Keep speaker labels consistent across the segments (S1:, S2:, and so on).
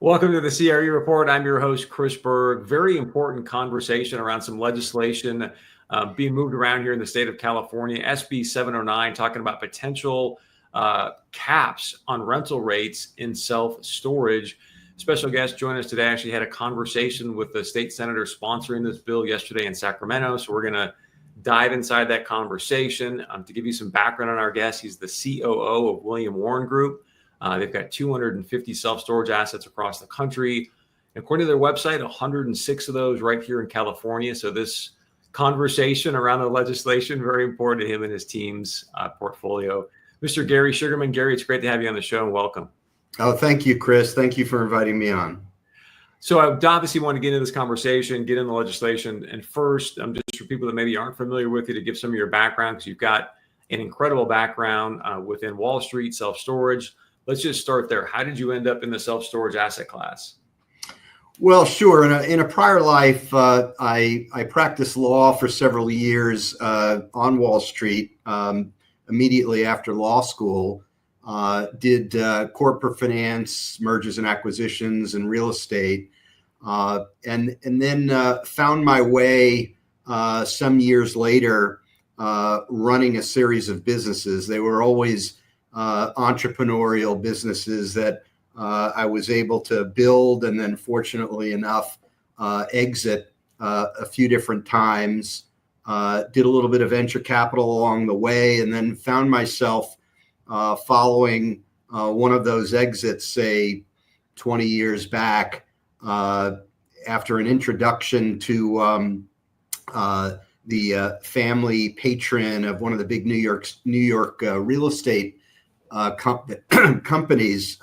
S1: Welcome to the CRE Report. I'm your host, Chris Berg. Very important conversation around some legislation being moved around here in the state of California. SB 709, talking about potential caps on rental rates in self-storage. Special guest joining us today actually had a conversation with the state senator sponsoring this bill yesterday in Sacramento. So we're going to dive inside that conversation. To give you some background on our guest, he's the COO of William Warren Group. They've got 250 self-storage assets across the country. According to their website, 106 of those right here in California. So this conversation around the legislation, very important to him and his team's portfolio. Mr. Gary Sugarman. Gary, it's great to have you on the show and welcome.
S2: Oh, thank you, Chris. Thank you for inviting me on.
S1: So I obviously want to get into this conversation, get into the legislation. And first, just for people that maybe aren't familiar with you, to give some of your background, because you've got an incredible background within Wall Street, self-storage. Let's just start there. How did you end up in the self-storage asset class?
S2: Well, sure. In a prior life, I practiced law for several years on Wall Street. Immediately after law school, did corporate finance, mergers and acquisitions, and real estate, and then found my way some years later running a series of businesses. They were always entrepreneurial businesses that I was able to build and then, fortunately enough, exit a few different times. Did a little bit of venture capital along the way, and then found myself following one of those exits, say 20 years back, after an introduction to the family patron of one of the big New York real estate companies.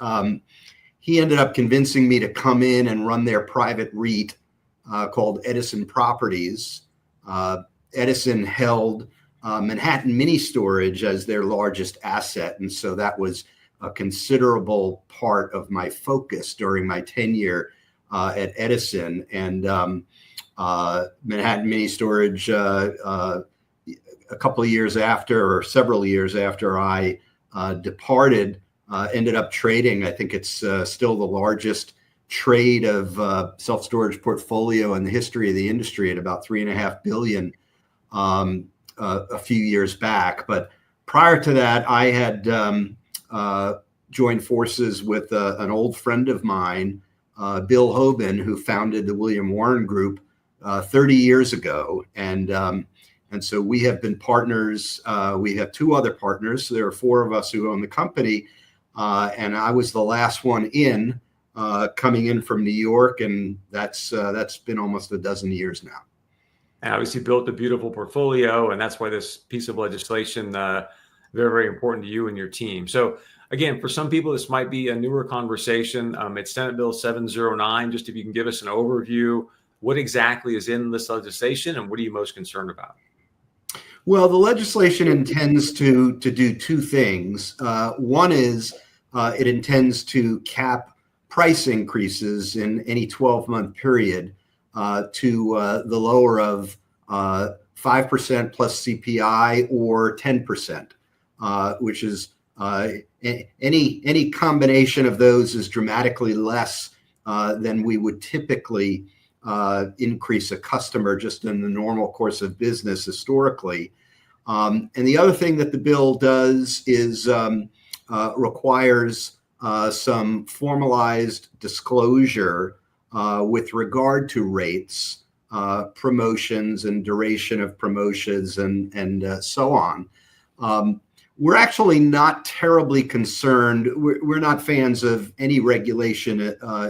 S2: He ended up convincing me to come in and run their private REIT called Edison Properties. Edison held Manhattan Mini Storage as their largest asset, and so that was a considerable part of my focus during my tenure at Edison. And Manhattan Mini Storage, a couple of years after, or several years after I departed, ended up trading. I think it's still the largest trade of self-storage portfolio in the history of the industry at about $3.5 billion a few years back. But prior to that, I had joined forces with an old friend of mine, Bill Hoban, who founded the William Warren Group 30 years ago. And so we have been partners. We have two other partners. So there are four of us who own the company. And I was the last one in, coming in from New York. And that's been almost a dozen years now.
S1: And obviously built a beautiful portfolio. And that's why this piece of legislation, very, very important to you and your team. So again, for some people, this might be a newer conversation. It's Senate Bill 709. Just if you can give us an overview, what exactly is in this legislation and what are you most concerned about?
S2: Well, the legislation intends to do two things. One is it intends to cap price increases in any 12-month period to the lower of 5% plus CPI or 10%, which is any combination of those is dramatically less than we would typically increase a customer just in the normal course of business historically. And the other thing that the bill does is requires some formalized disclosure with regard to rates, promotions and duration of promotions and so on. We're actually not terribly concerned. We're not fans of any regulation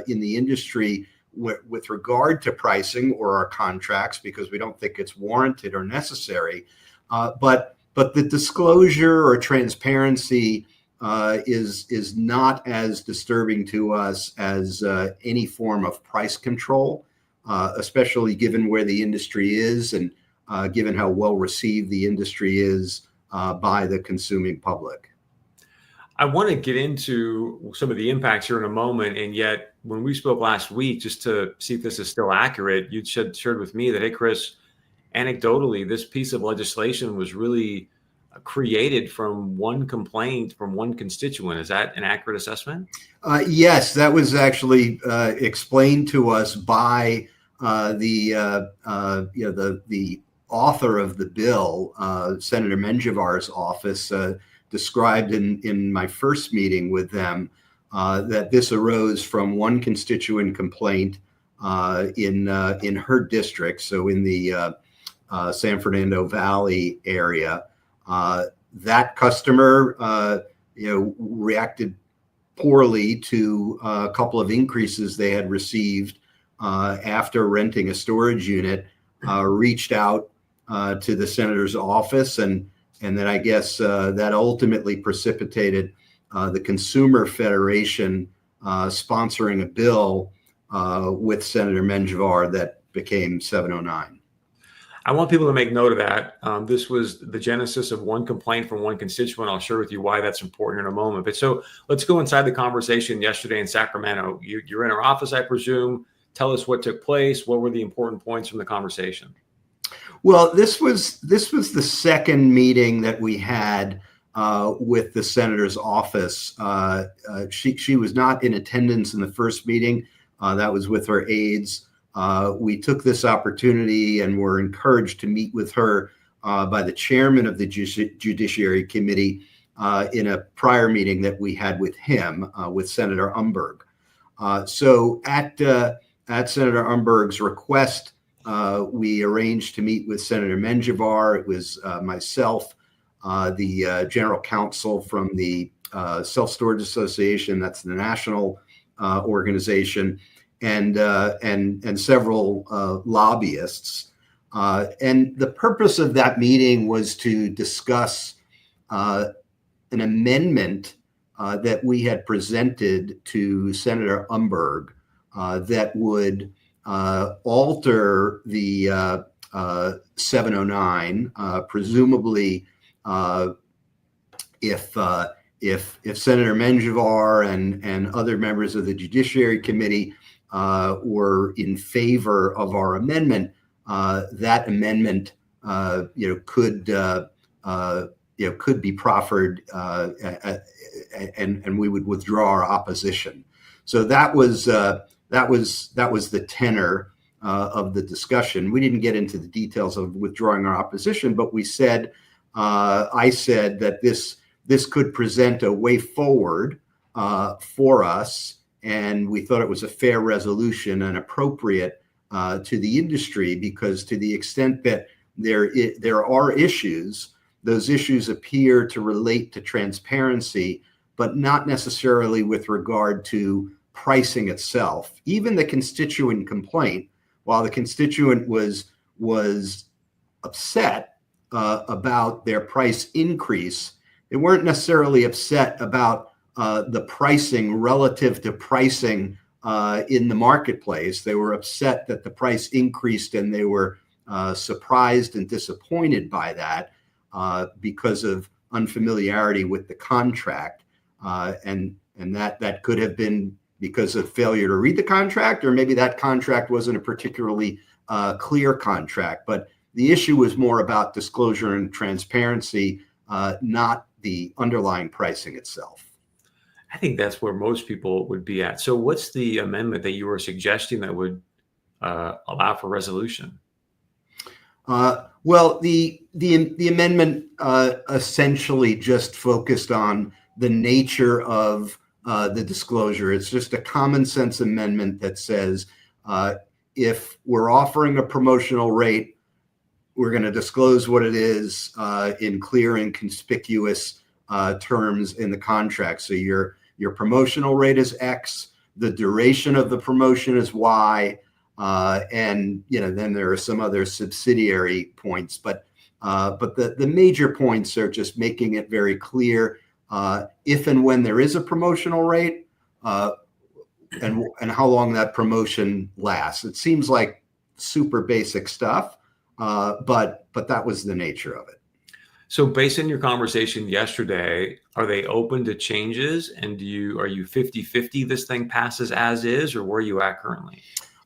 S2: in the industry with regard to pricing or our contracts because we don't think it's warranted or necessary. But the disclosure or transparency is not as disturbing to us as any form of price control, especially given where the industry is and given how well received the industry is by the consuming public.
S1: I want to get into some of the impacts here in a moment. And yet, when we spoke last week, just to see if this is still accurate, you'd shared with me that, hey, Chris, anecdotally, this piece of legislation was really created from one complaint from one constituent. Is that an accurate assessment?
S2: Yes, that was actually explained to us by the author of the bill, Senator Menjivar's office, described in my first meeting with them that this arose from one constituent complaint in her district, so in the San Fernando Valley area. That customer, reacted poorly to a couple of increases they had received after renting a storage unit, reached out to the senator's office, and then I guess that ultimately precipitated the Consumer Federation sponsoring a bill with Senator Menjivar that became 709.
S1: I want people to make note of that. This was the genesis of one complaint from one constituent. I'll share with you why that's important in a moment. But so let's go inside the conversation yesterday in Sacramento. You're in our office, I presume. Tell us what took place. What were the important points from the conversation?
S2: Well, this was the second meeting that we had with the senator's office. She was not in attendance in the first meeting. That was with her aides. We took this opportunity and were encouraged to meet with her by the chairman of the Judiciary Committee in a prior meeting that we had with him, with Senator Umberg. So at Senator Umberg's request, we arranged to meet with Senator Menjivar. It was myself, the general counsel from the Self-Storage Association, that's the national organization, and several lobbyists. And the purpose of that meeting was to discuss an amendment that we had presented to Senator Umberg that would alter the 709, presumably if Senator Menjivar and other members of the Judiciary Committee were in favor of our amendment, that amendment could be proffered, and we would withdraw our opposition. So that was the tenor of the discussion. We didn't get into the details of withdrawing our opposition, but we said, I said that this could present a way forward for us, and we thought it was a fair resolution and appropriate to the industry, because to the extent that there are issues, those issues appear to relate to transparency, but not necessarily with regard to pricing itself. Even the constituent complaint, while the constituent was upset about their price increase, they weren't necessarily upset about the pricing relative to pricing in the marketplace. They were upset that the price increased, and they were surprised and disappointed by that because of unfamiliarity with the contract, and that could have been because of failure to read the contract, or maybe that contract wasn't a particularly clear contract. But the issue was more about disclosure and transparency, not the underlying pricing itself.
S1: I think that's where most people would be at. So what's the amendment that you were suggesting that would allow for resolution?
S2: Well, the amendment essentially just focused on the nature of the disclosure. It's just a common sense amendment that says if we're offering a promotional rate, we're going to disclose what it is in clear and conspicuous terms in the contract. So your promotional rate is X, the duration of the promotion is Y, and then there are some other subsidiary points. But the major points are just making it very clear if and when there is a promotional rate, and how long that promotion lasts. It seems like super basic stuff, but that was the nature of it.
S1: So based on your conversation yesterday, are they open to changes? And are you 50-50 this thing passes as is, or where are you at currently?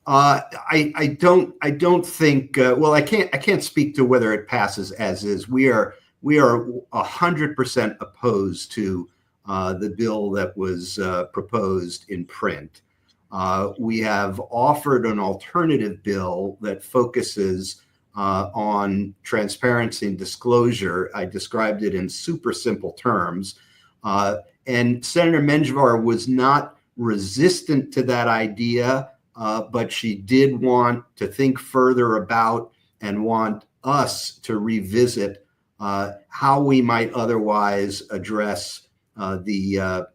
S1: I
S2: don't think, well, I can't speak to whether it passes as is. We are we are 100% opposed to the bill that was proposed in print. We have offered an alternative bill that focuses on transparency and disclosure. I described it in super simple terms. And Senator Menjivar was not resistant to that idea, but she did want to think further about and want us to revisit how we might otherwise address the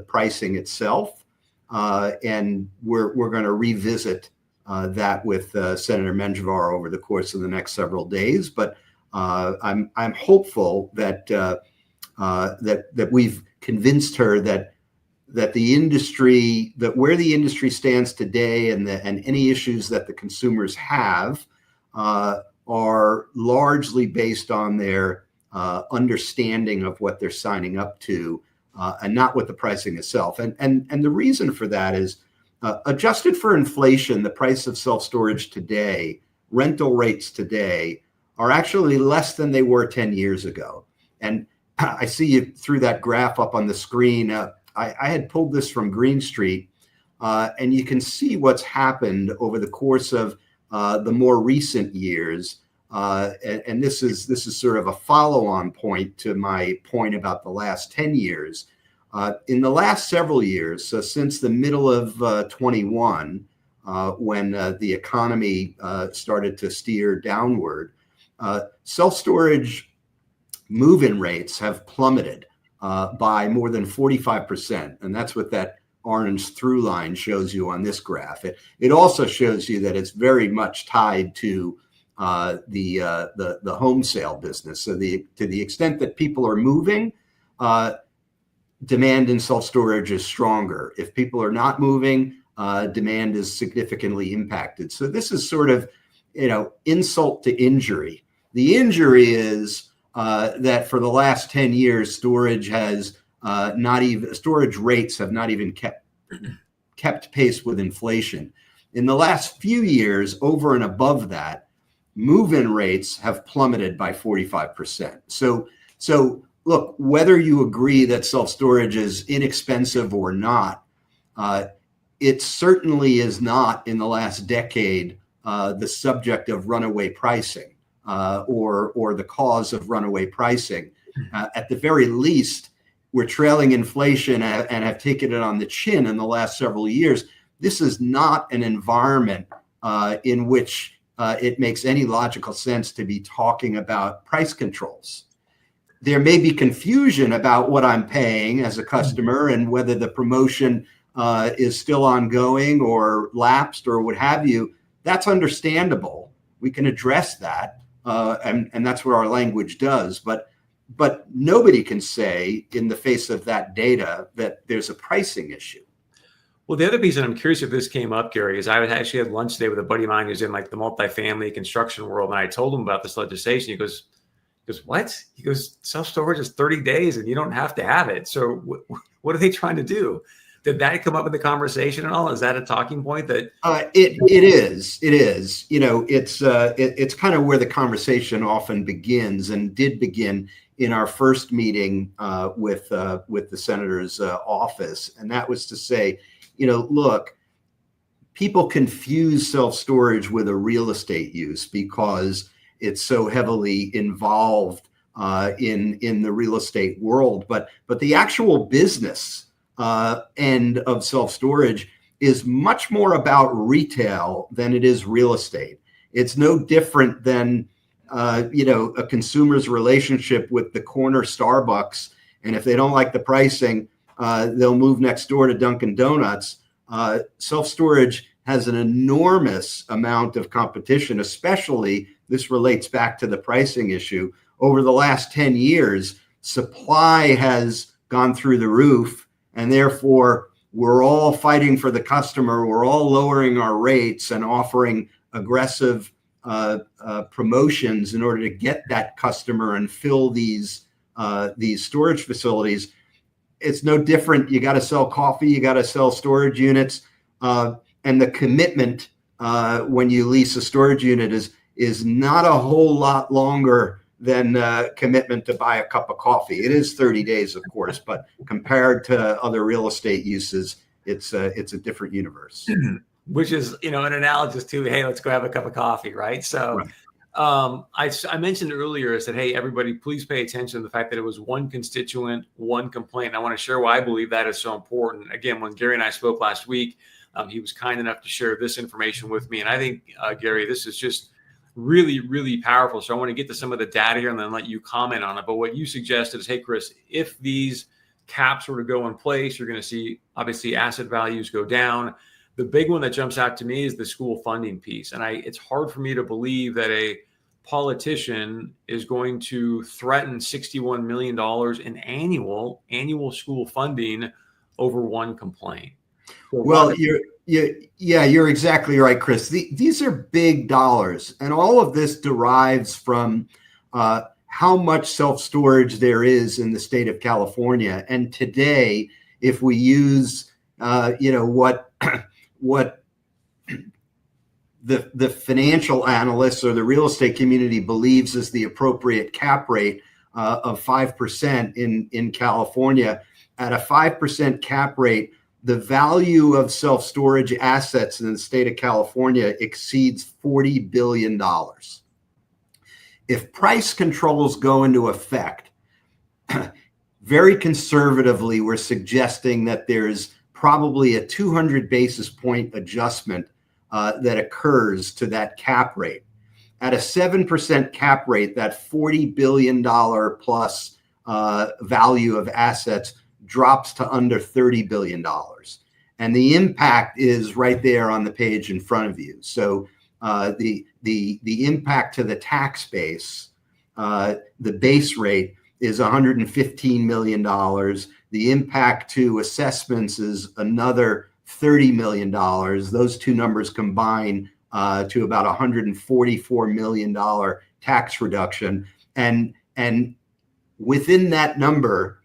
S2: pricing itself. And we're going to revisit that with Senator Menjivar over the course of the next several days. But I'm hopeful that that we've convinced her that the industry, that where the industry stands today and any issues that the consumers have are largely based on their understanding of what they're signing up to, and not with the pricing itself. And the reason for that is adjusted for inflation, the price of self-storage today, rental rates today, are actually less than they were 10 years ago. And I see you threw that graph up on the screen. I had pulled this from Green Street, and you can see what's happened over the course of the more recent years. And this is sort of a follow-on point to my point about the last 10 years. In the last several years, so since the middle of 21, when the economy started to steer downward, self-storage move-in rates have plummeted by more than 45%. And that's what that orange through line shows you on this graph. It also shows you that it's very much tied to the home sale business. So to the extent that people are moving, demand in self-storage is stronger. If people are not moving, demand is significantly impacted. So this is sort of, insult to injury. The injury is that for the last 10 years, storage rates have not even kept pace with inflation. In the last few years, over and above that, move-in rates have plummeted by 45%. So look, whether you agree that self-storage is inexpensive or not, it certainly is not in the last decade the subject of runaway pricing or the cause of runaway pricing. At the very least, we're trailing inflation and have taken it on the chin in the last several years. This is not an environment in which it makes any logical sense to be talking about price controls. There may be confusion about what I'm paying as a customer and whether the promotion is still ongoing or lapsed or what have you. That's understandable. We can address that, and that's what our language does. But nobody can say in the face of that data that there's a pricing issue.
S1: Well, the other piece, and I'm curious if this came up, Gary, is I actually had lunch today with a buddy of mine who's in like the multifamily construction world, and I told him about this legislation. He goes, what? He goes, self-storage is 30 days and you don't have to have it. So what are they trying to do? Did that come up in the conversation at all? Is that a talking point that
S2: it is? It's kind of where the conversation often begins and did begin in our first meeting with the senator's office. And that was to say, look, people confuse self-storage with a real estate use because it's so heavily involved in the real estate world. But the actual business end of self-storage is much more about retail than it is real estate. It's no different than a consumer's relationship with the corner Starbucks. And if they don't like the pricing, they'll move next door to Dunkin' Donuts. Self-storage has an enormous amount of competition, especially, this relates back to the pricing issue. Over the last 10 years, supply has gone through the roof, and therefore we're all fighting for the customer. We're all lowering our rates and offering aggressive promotions in order to get that customer and fill these storage facilities. It's no different. You got to sell coffee, you got to sell storage units, and the commitment when you lease a storage unit is not a whole lot longer than commitment to buy a cup of coffee. It is 30 days, of course, but compared to other real estate uses, it's a different universe.
S1: Which is, an analogous to, hey, let's go have a cup of coffee, right? So
S2: Right.
S1: I mentioned earlier, I said, hey, everybody, please pay attention to the fact that it was one constituent, one complaint. I want to share why I believe that is so important. Again, when Gary and I spoke last week, he was kind enough to share this information with me. And I think, Gary, this is just really, really powerful. So I want to get to some of the data here and then let you comment on it. But what you suggested is, hey, Chris, if these caps were to go in place, you're going to see, obviously, asset values go down. The big one that jumps out to me is the school funding piece. And it's hard for me to believe that a politician is going to threaten $61 million in annual school funding over one complaint. So
S2: well, you're exactly right, Chris. These are big dollars, and all of this derives from how much self-storage there is in the state of California. And today, if we use, what the financial analysts or the real estate community believes is the appropriate cap rate of 5% in California, at a 5% cap rate, the value of self-storage assets in the state of California exceeds $40 billion. If price controls go into effect, very conservatively, we're suggesting that there's probably a 200 basis point adjustment that occurs to that cap rate. At a 7% cap rate, that $40 billion plus value of assets drops to under $30 billion. And the impact is right there on the page in front of you. So the impact to the tax base, the base rate is $115 million. The impact to assessments is another $30 million. Those two numbers combine to about $144 million tax reduction. And within that number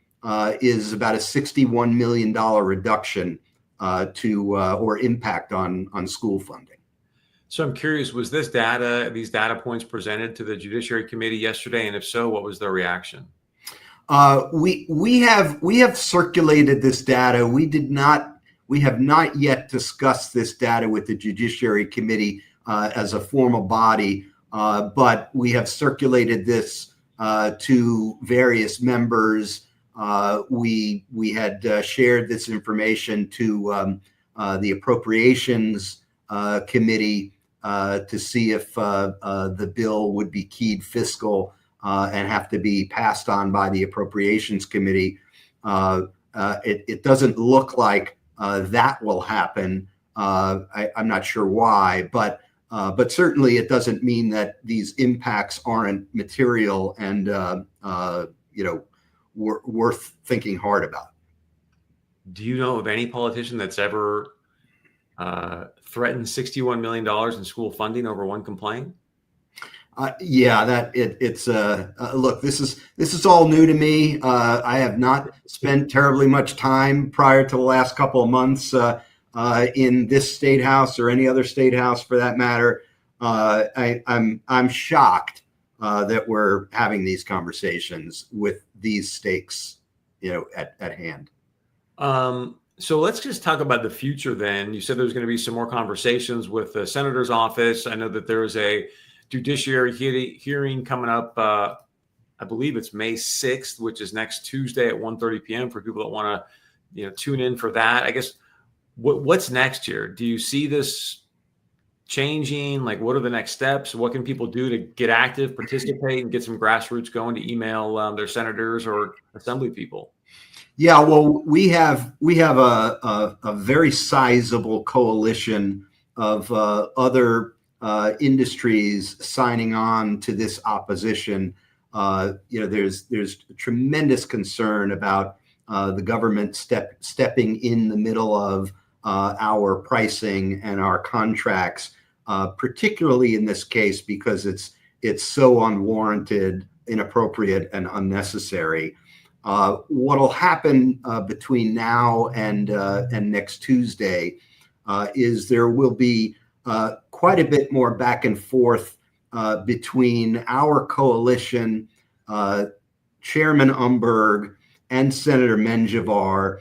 S2: is about a $61 million reduction or impact on school funding.
S1: So I'm curious, was these data points presented to the Judiciary Committee yesterday? And if so, what was their reaction?
S2: We have circulated this data. We have not yet discussed this data with the Judiciary Committee as a formal body, but we have circulated this to various members. We had shared this information to the Appropriations Committee to see if the bill would be keyed fiscal and have to be passed on by the Appropriations Committee. It doesn't look like that will happen. I'm not sure why, but certainly it doesn't mean that these impacts aren't material and worth thinking hard about.
S1: Do you know of any politician that's ever threatened $61 million in school funding over one complaint?
S2: Look, this is all new to me. I have not spent terribly much time prior to the last couple of months in this state house or any other state house for that matter. I'm shocked that we're having these conversations with these stakes, at hand.
S1: So let's just talk about the future then. You said there's going to be some more conversations with the senator's office. I know that there is a judiciary hearing coming up. I believe it's May 6th, which is next Tuesday at 1:30 p.m. for people that want to, tune in for that. I guess what's next here? Do you see this changing? Like, what are the next steps? What can people do to get active, participate, and get some grassroots going to email their senators or assembly people?
S2: Yeah, well, we have a very sizable coalition of other industries signing on to this opposition. There's tremendous concern about the government stepping in the middle of our pricing and our contracts, particularly in this case because it's so unwarranted, inappropriate, and unnecessary. What'll happen between now and next Tuesday is there will be quite a bit more back and forth between our coalition, Chairman Umberg, and Senator Menjivar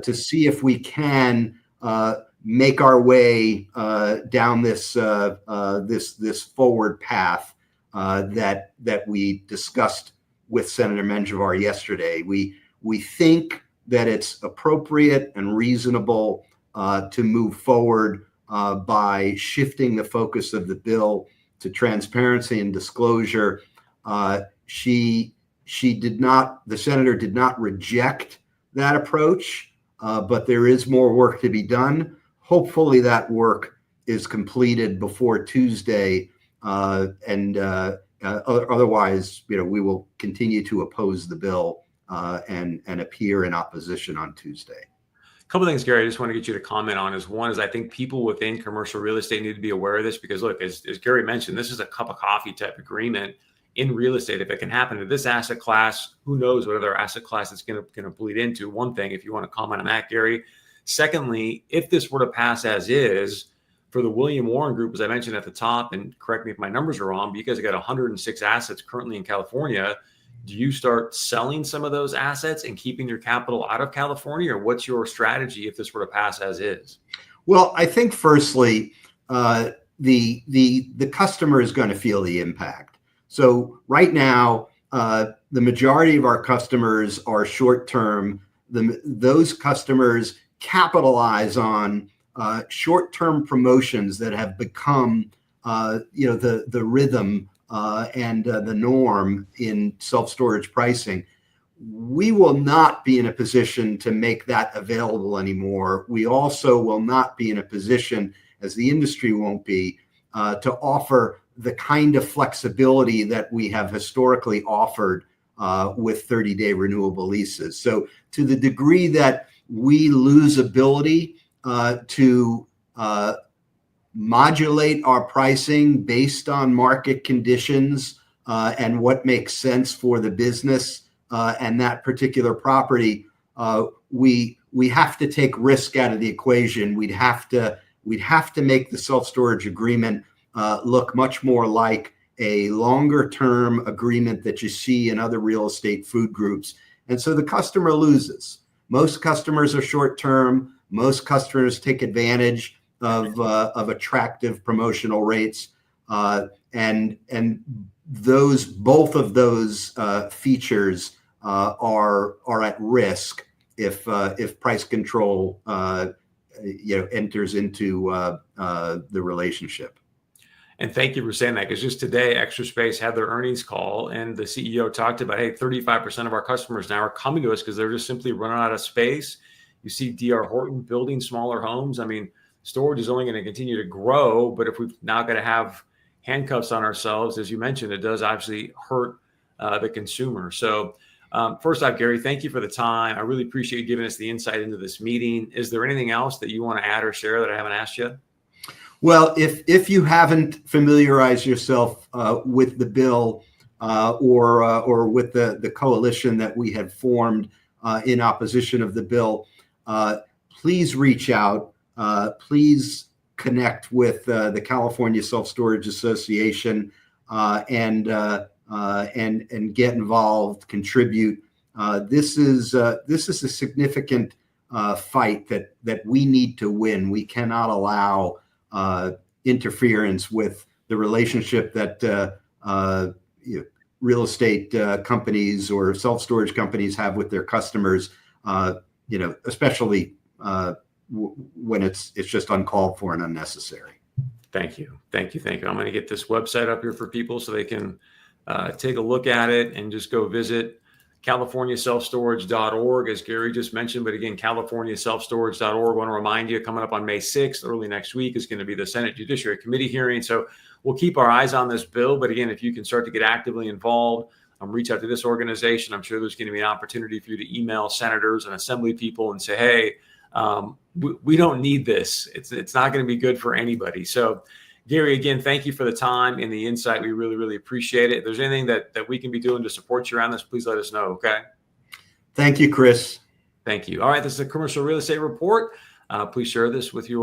S2: to see if we can make our way down this forward path that we discussed with Senator Menjivar yesterday. We think that it's appropriate and reasonable to move forward by shifting the focus of the bill to transparency and disclosure. The senator did not reject that approach, but there is more work to be done. Hopefully that work is completed before Tuesday, and otherwise, we will continue to oppose the bill and appear in opposition on Tuesday.
S1: A couple of things, Gary, I just want to get you to comment on is one is I think people within commercial real estate need to be aware of this because look, as Gary mentioned, this is a cup of coffee type agreement in real estate. If it can happen to this asset class, who knows what other asset class it's going to bleed into. One thing, if you want to comment on that, Gary. Secondly, if this were to pass as is for the William Warren Group, as I mentioned at the top, and correct me if my numbers are wrong, but you guys have got 106 assets currently in California. Do you start selling some of those assets and keeping your capital out of California, or what's your strategy if this were to pass as is?
S2: Well, I think firstly, the customer is going to feel the impact. So right now, the majority of our customers are short-term. Those customers capitalize on short-term promotions that have become, the rhythm and the norm in self-storage pricing. We will not be in a position to make that available anymore. We also will not be in a position, as the industry won't be, to offer the kind of flexibility that we have historically offered with 30-day renewable leases. So to the degree that we lose ability to modulate our pricing based on market conditions and what makes sense for the business and that particular property, we have to take risk out of the equation. We'd have to make the self-storage agreement look much more like a longer-term agreement that you see in other real estate food groups. And so the customer loses. Most customers are short-term. Most customers take advantage of attractive promotional rates, and both of those features are at risk if price control enters into the relationship.
S1: And thank you for saying that, because just today, Extra Space had their earnings call, and the CEO talked about, hey, 35% of our customers now are coming to us because they're just simply running out of space. You see D.R. Horton building smaller homes. I mean, storage is only going to continue to grow, but if we've now got to have handcuffs on ourselves, as you mentioned, it does obviously hurt the consumer. So first off, Gary, thank you for the time. I really appreciate you giving us the insight into this meeting. Is there anything else that you want to add or share that I haven't asked yet?
S2: Well, if you haven't familiarized yourself with the bill or with the coalition that we had formed in opposition of the bill, please reach out. Please connect with the California Self-Storage Association and get involved, contribute. This is a significant fight that we need to win. We cannot allow interference with the relationship that real estate companies or self-storage companies have with their customers, especially when it's just uncalled for and unnecessary.
S1: Thank you. I'm going to get this website up here for people so they can take a look at it and just go visit californiaselfstorage.org, as Gary just mentioned. But again, californiaselfstorage.org. I want to remind you, coming up on May 6th, early next week, is going to be the Senate Judiciary Committee hearing. So we'll keep our eyes on this bill. But again, if you can start to get actively involved, reach out to this organization. I'm sure there's going to be an opportunity for you to email senators and assembly people and say, hey, we don't need this. It's not going to be good for anybody. So Gary, again, thank you for the time and the insight. We really, really appreciate it. If there's anything that we can be doing to support you around this, please let us know. Okay.
S2: Thank you, Chris.
S1: Thank you. All right. This is a Commercial Real Estate Report. Please share this with your